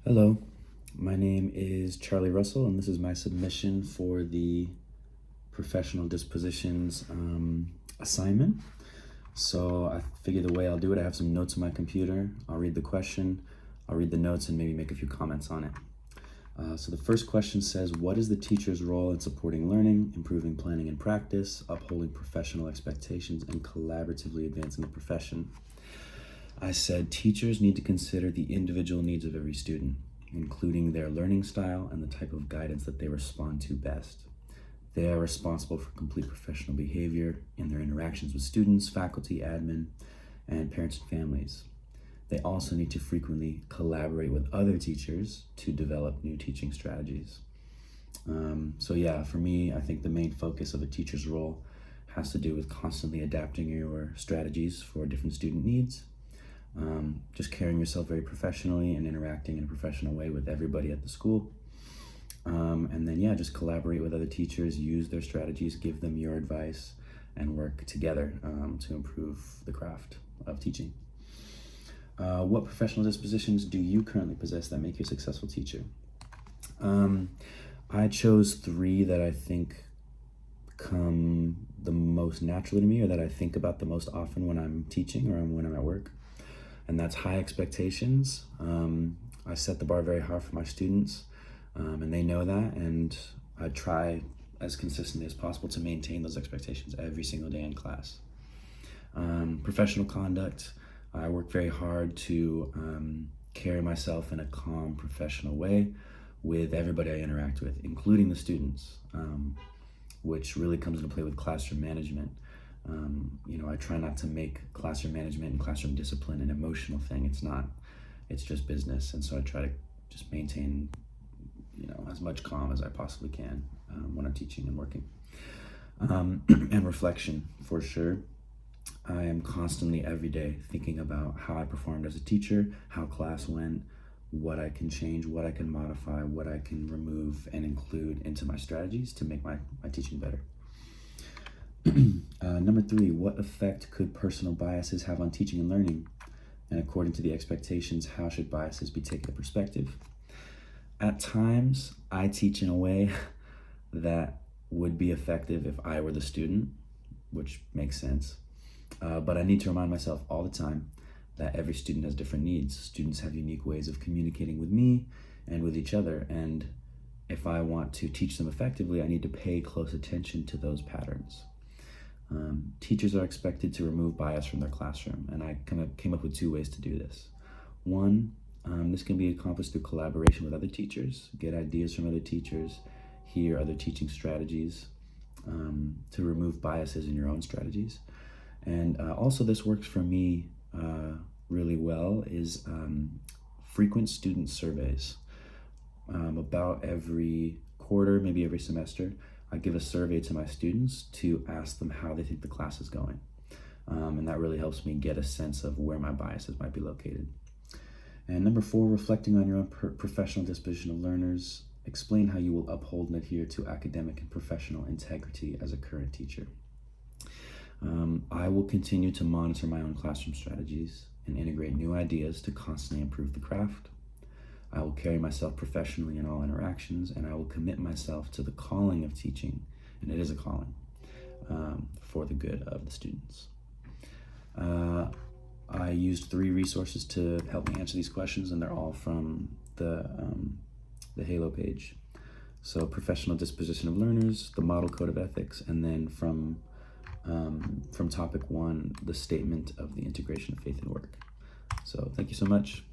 Hello, my name is Charlie Russell, and this is my submission for the Professional Dispositions assignment. So I figured the way I'll do it, I have some notes on my computer. I'll read the question, I'll read the notes, and maybe make a few comments on it. So the first question says, what is the teacher's role in supporting learning, improving planning and practice, upholding professional expectations, and collaboratively advancing the profession? I said teachers need to consider the individual needs of every student, including their learning style and the type of guidance that they respond to best. They are responsible for complete professional behavior in their interactions with students, faculty, admin, and parents and families. They also need to frequently collaborate with other teachers to develop new teaching strategies. For me, I think the main focus of a teacher's role has to do with constantly adapting your strategies for different student needs. Just carrying yourself very professionally and interacting in a professional way with everybody at the school. Just collaborate with other teachers, use their strategies, give them your advice, and work together to improve the craft of teaching. What professional dispositions do you currently possess that make you a successful teacher? I chose 3 that I think come the most naturally to me, or that I think about the most often when I'm teaching or when I'm at work. And that's high expectations. I set the bar very high for my students, and they know that, and I try as consistently as possible to maintain those expectations every single day in class. Professional conduct, I work very hard to carry myself in a calm, professional way with everybody I interact with, including the students, which really comes into play with classroom management. I try not to make classroom management and classroom discipline an emotional thing. It's not, it's just business. And so I try to just maintain, as much calm as I possibly can when I'm teaching and working. And reflection, for sure. I am constantly every day thinking about how I performed as a teacher, how class went, what I can change, what I can modify, what I can remove and include into my strategies to make my teaching better. Number 3, what effect could personal biases have on teaching and learning? And according to the expectations, how should biases be taken into perspective? At times, I teach in a way that would be effective if I were the student, which makes sense. But I need to remind myself all the time that every student has different needs. Students have unique ways of communicating with me and with each other. And if I want to teach them effectively, I need to pay close attention to those patterns. Teachers are expected to remove bias from their classroom, and I kind of came up with 2 ways to do this. One, this can be accomplished through collaboration with other teachers, get ideas from other teachers, hear other teaching strategies to remove biases in your own strategies. And also this works for me really well is frequent student surveys. About every quarter, maybe every semester, I give a survey to my students to ask them how they think the class is going. And that really helps me get a sense of where my biases might be located. And number 4, reflecting on your own professional disposition of learners. Explain how you will uphold and adhere to academic and professional integrity as a current teacher. I will continue to monitor my own classroom strategies and integrate new ideas to constantly improve the craft. I will carry myself professionally in all interactions, and I will commit myself to the calling of teaching, and it is a calling, for the good of the students. I used 3 resources to help me answer these questions, and they're all from the Halo page. So Professional Disposition of Learners, the Model Code of Ethics, and then from topic 1, the Statement of the Integration of Faith and Work. So thank you so much.